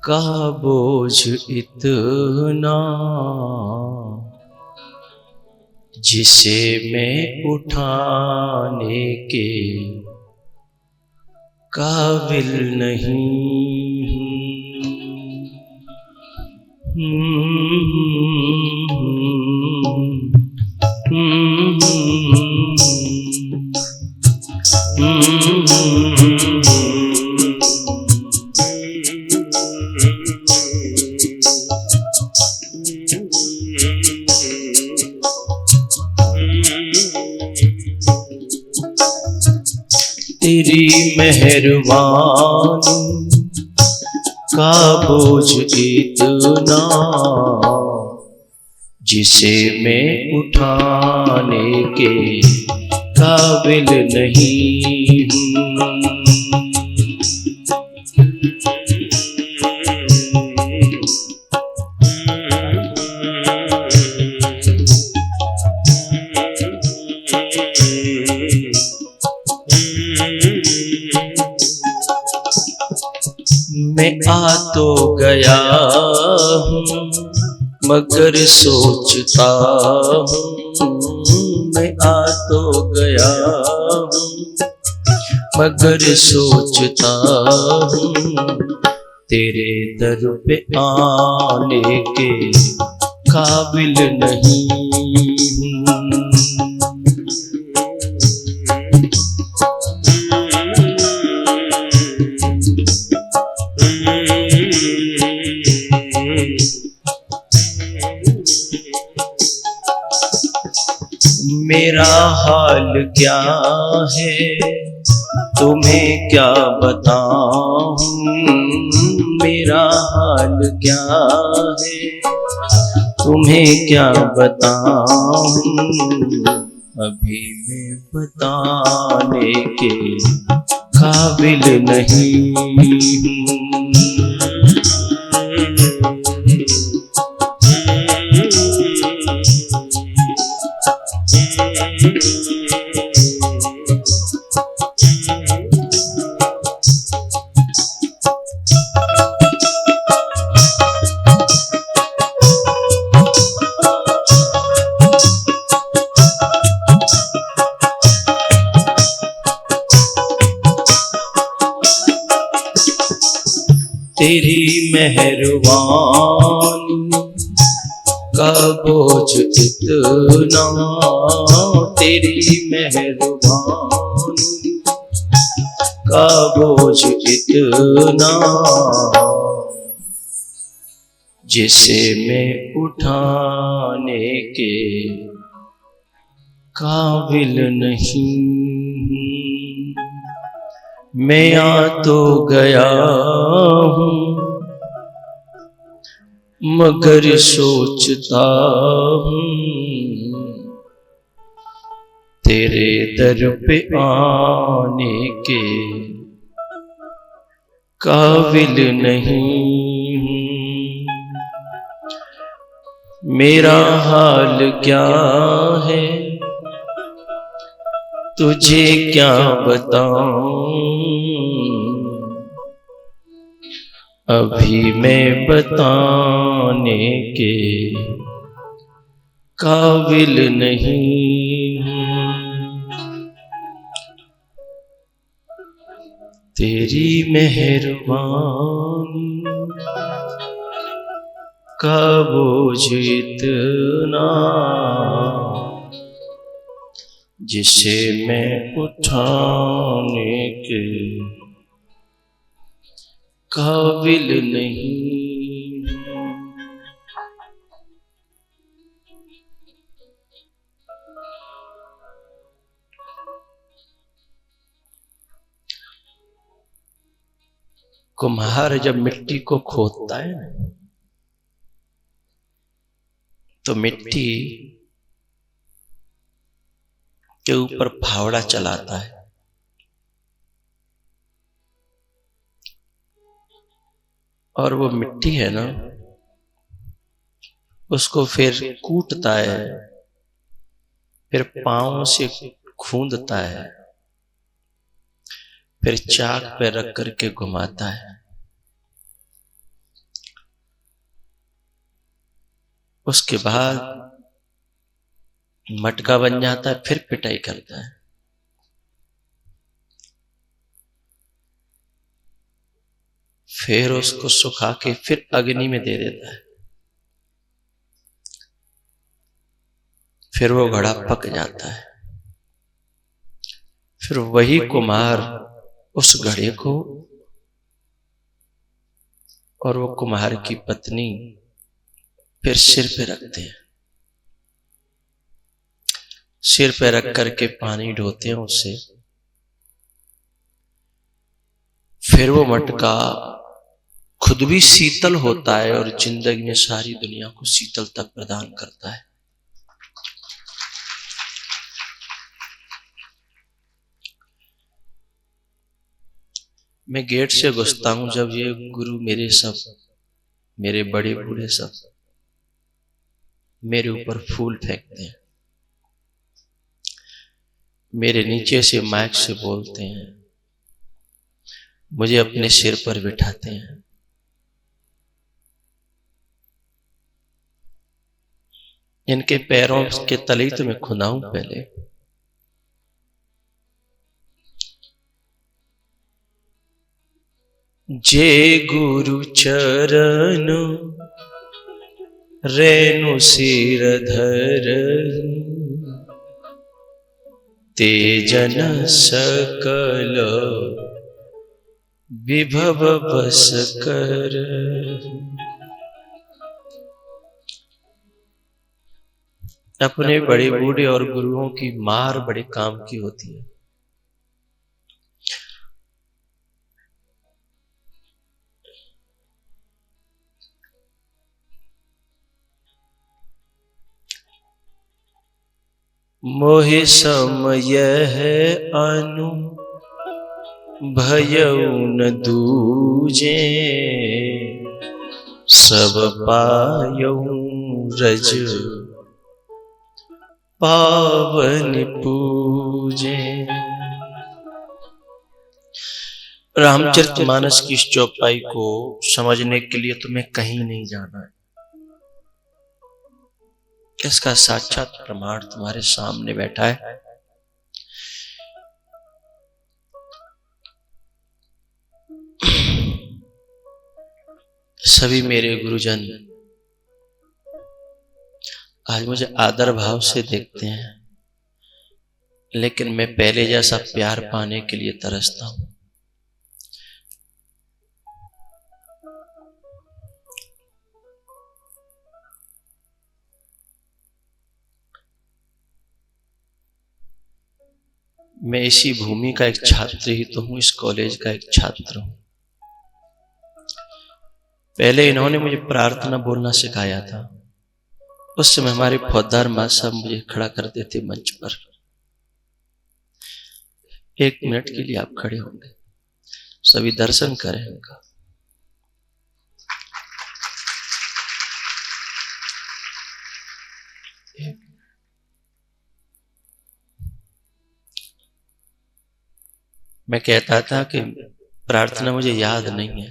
का बोझ इतना जिसे मैं उठाने के काबिल नहीं तेरी मेहरबानी का बोझ इतना जिसे मैं उठाने के काबिल नहीं हूँ। मैं आ तो गया हूँ मगर सोचता हूँ, मैं आ तो गया हूँ मगर सोचता हूँ तेरे दर पे आने के काबिल नहीं हूँ। मेरा हाल क्या है तुम्हें क्या बताऊं, मेरा हाल क्या है तुम्हें क्या बताऊं, अभी मैं बताने के काबिल नहीं हूँ। तेरी मेहरबानी का बोझ इतना, तेरी मेहरबानी का बोझ इतना जिसे मैं उठाने के काबिल नहीं हूँ। मैं आ तो गया हूँ मगर सोचता हूँ तेरे दर पे आने के काबिल नहीं हूँ। मेरा हाल क्या है तुझे क्या बताऊं, अभी मैं बताने के काबिल नहीं हूँ। तेरी मेहरबानी का बोझ इतना जिसे मैं उठाने के काबिल नहीं हूँ। कुम्हार जब मिट्टी को खोदता है ना तो मिट्टी के ऊपर फावड़ा चलाता है और वो मिट्टी है ना उसको फिर कूटता है, फिर पांव से खूंदता है, फिर चाक पे रख करके घुमाता है। उसके बाद मटका बन जाता है, फिर पिटाई करता है। फिर उसको सुखा के फिर अग्नि में दे देता है। फिर वो घड़ा पक जाता है। फिर वही कुम्हार उस घड़े को और वो कुम्हार की पत्नी फिर सिर पे रखते हैं। सिर पे रख करके पानी ढोते हैं उससे। फिर वो मटका खुद भी शीतल होता है और जिंदगी में सारी दुनिया को शीतलता प्रदान करता है। मैं गेट से घुसता हूं जब ये गुरु मेरे बड़े बूढ़े सब मेरे ऊपर फूल फेंकते हैं, मेरे नीचे से माइक से बोलते हैं, मुझे अपने सिर पर बिठाते हैं। इनके पैरों के तले तो मैं खुदा हूं पहले। जे गुरु चरण रेणु सिर धर तेजन सकल विभव बस कर। अपने बड़े बूढ़े और गुरुओं की मार बड़े काम की होती है। मोहि समय है अनु भयउ न दूजे सब पायऊ रज पावन पूजे। रामचरितमानस की इस चौपाई को समझने के लिए तुम्हें कहीं नहीं जाना है। इसका साक्षात प्रमाण तुम्हारे सामने बैठा है। सभी मेरे गुरुजन आज मुझे आदर भाव से देखते हैं, लेकिन मैं पहले जैसा प्यार पाने के लिए तरसता हूं। मैं इसी भूमि का एक छात्र ही तो हूं, इस कॉलेज का एक छात्र हूं। पहले इन्होंने मुझे प्रार्थना बोलना सिखाया था। उस समय हमारे फौजदार मां साहब मुझे खड़ा करते थे मंच पर। 1 मिनट के लिए आप खड़े होंगे, सभी दर्शन करें उनका। मैं कहता था कि प्रार्थना मुझे याद नहीं है।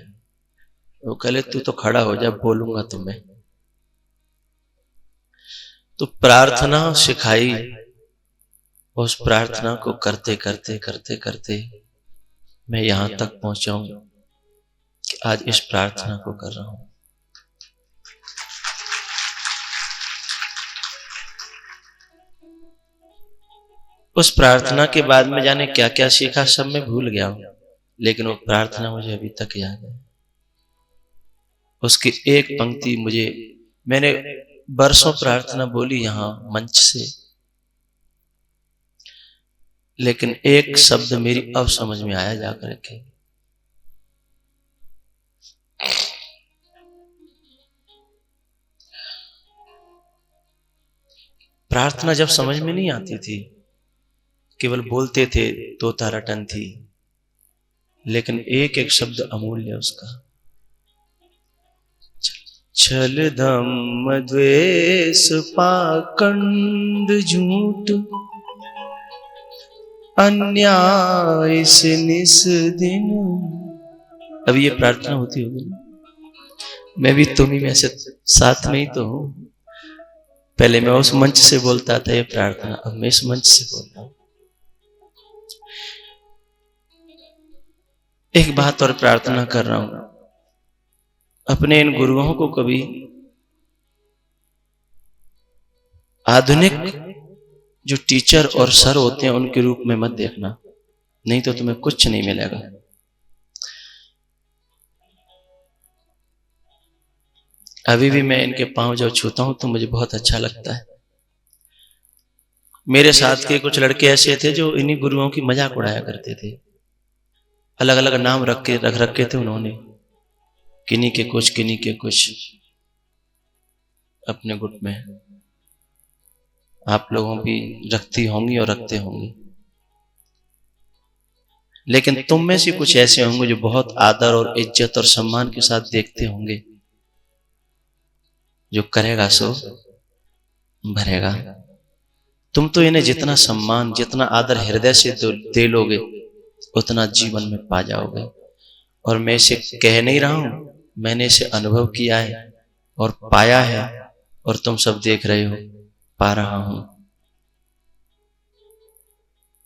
वो कहले तू तो खड़ा हो जा, बोलूंगा तुम्हें। तो प्रार्थना सिखाई। उस प्रार्थना को करते करते करते करते मैं यहां तक पहुंचा हूं कि आज इस प्रार्थना को कर रहा हूं। उस प्रार्थना के बाद में जाने क्या क्या सीखा सब मैं भूल गया हूं, लेकिन वो प्रार्थना मुझे अभी तक याद है। उसकी एक पंक्ति मैंने बरसों प्रार्थना बोली यहां मंच से, लेकिन एक शब्द मेरी अब समझ में आया जाकर के। प्रार्थना जब समझ में नहीं आती थी, केवल बोलते थे तो ताराटन थी, लेकिन एक एक शब्द अमूल्य उसका। छल धम्म द्वेष पाखंड झूठ अन्याय से निस दिन। अभी ये प्रार्थना होती होगी ना, मैं भी तुम्ही में से साथ में ही तो हूं। पहले मैं उस मंच से बोलता था ये प्रार्थना, अब मैं इस मंच से बोल रहा हूं। एक बात और प्रार्थना कर रहा हूं, अपने इन गुरुओं को कभी आधुनिक जो टीचर और सर होते हैं उनके रूप में मत देखना, नहीं तो तुम्हें कुछ नहीं मिलेगा। अभी भी मैं इनके पांव जब छूता हूं तो मुझे बहुत अच्छा लगता है। मेरे साथ के कुछ लड़के ऐसे थे जो इन्हीं गुरुओं की मजाक उड़ाया करते थे, अलग अलग नाम रख रखे थे उन्होंने, किन्हीं के कुछ किन्हीं के कुछ, अपने गुट में आप लोगों की रखती होंगी और रखते होंगे। लेकिन तुम में से कुछ ऐसे होंगे जो बहुत आदर और इज्जत और सम्मान के साथ देखते होंगे, जो करेगा सो भरेगा। तुम तो इन्हें जितना सम्मान जितना आदर हृदय से दे लोगे उतना जीवन में पा जाओगे। और मैं इसे कह नहीं रहा हूं, मैंने इसे अनुभव किया है और पाया है, और तुम सब देख रहे हो, पा रहा हूं।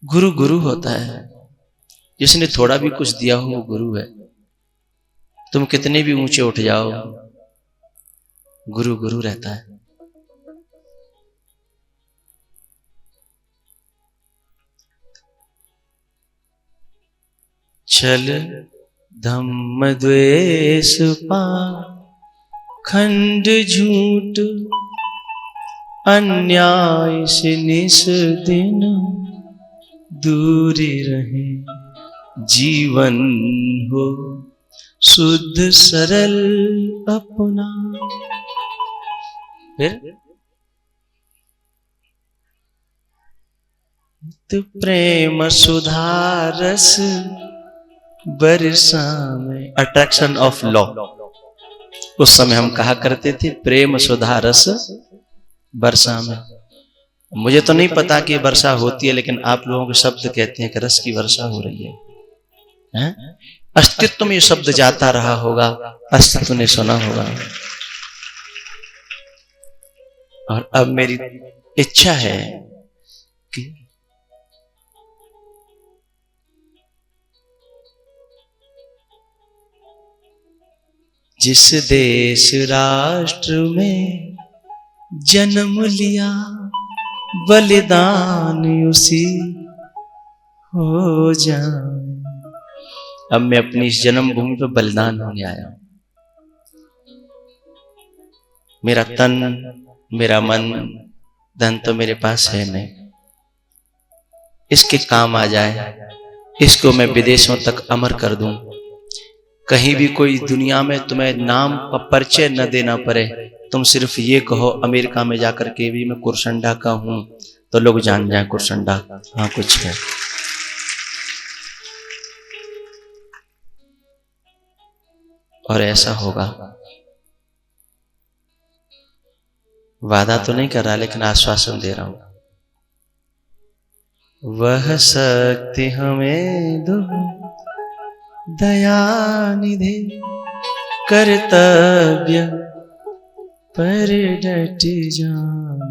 गुरु गुरु होता है, जिसने थोड़ा भी कुछ दिया हो वो गुरु है। तुम कितने भी ऊंचे उठ जाओ, गुरु गुरु रहता है। छल धम्म द्वेष पाखंड झूठ अन्याय से निस दिन दूरी रहे, जीवन हो शुद्ध सरल अपना। फिर तो प्रेम सुधा रस बरसा में, अट्रैक्शन ऑफ लॉ। उस समय हम कहा करते थे प्रेम सुधा रस वर्षा में। मुझे तो नहीं पता कि वर्षा होती है, लेकिन आप लोगों के शब्द कहते हैं कि रस की वर्षा हो रही है। अस्तित्व में ये शब्द जाता रहा होगा, अस्तित्व ने सुना होगा। और अब मेरी इच्छा है कि जिस देश राष्ट्र में जन्म लिया, बलिदान उसी हो जाए। अब मैं अपनी इस जन्मभूमि पर बलिदान होने आया हूं। मेरा तन मेरा मन धन तो मेरे पास है नहीं, इसके काम आ जाए, इसको मैं विदेशों तक अमर कर दूं। कहीं भी कोई दुनिया में तुम्हें नाम का परिचय न देना पड़े, तुम सिर्फ ये कहो अमेरिका में जाकर के भी मैं कुरसंडा का हूं, तो लोग जान जाए कुरसंडा हाँ कुछ है। और ऐसा होगा। वादा तो नहीं कर रहा, लेकिन आश्वासन दे रहा हूं। वह शक्ति हमें दो दया निधि, कर्तव्य पर डट जाए।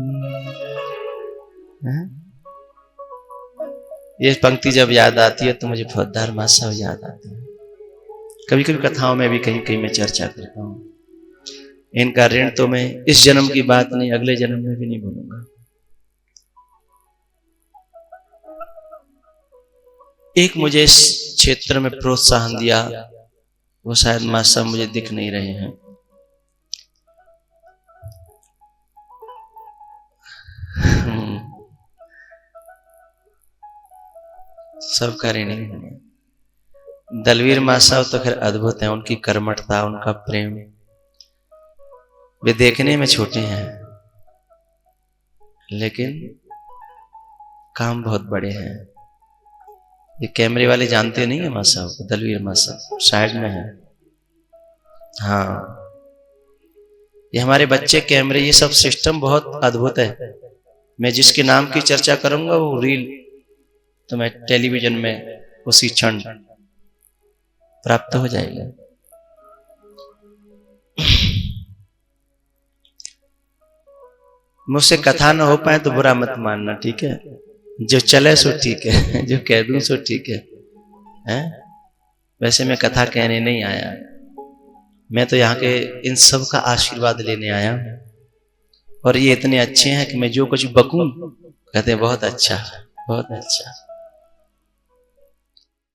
ये पंक्ति जब याद आती है तो मुझे फौजदार मासा याद आता है। कभी कभी कथाओं में भी कहीं कहीं मैं चर्चा करता हूं। इनका ऋण तो मैं इस जन्म की बात नहीं, अगले जन्म में भी नहीं भूलूंगा। एक मुझे इस क्षेत्र में प्रोत्साहन दिया, वो शायद मां साहब मुझे दिख नहीं रहे हैं। सब कार्य नहीं है। दलवीर मां साहब तो खैर अद्भुत है, उनकी कर्मठता, उनका प्रेम, वे देखने में छोटे हैं लेकिन काम बहुत बड़े हैं। ये कैमरे वाले जानते नहीं है मां साहब को, दलवीर मां साहब साइड में है। हाँ, ये हमारे बच्चे कैमरे, ये सब सिस्टम बहुत अद्भुत है। मैं जिसके नाम की चर्चा करूंगा वो रील तो मैं टेलीविजन में उसी क्षण प्राप्त हो जाएगा। मुझसे कथा ना हो पाए तो बुरा मत मानना, ठीक है? जो चले सो ठीक है, जो कह दूं सो ठीक है, हैं? वैसे मैं कथा कहने नहीं आया, मैं तो यहाँ के इन सब का आशीर्वाद लेने आया हूँ। और ये इतने अच्छे हैं कि मैं जो कुछ बकूं कहते हैं बहुत अच्छा, बहुत अच्छा।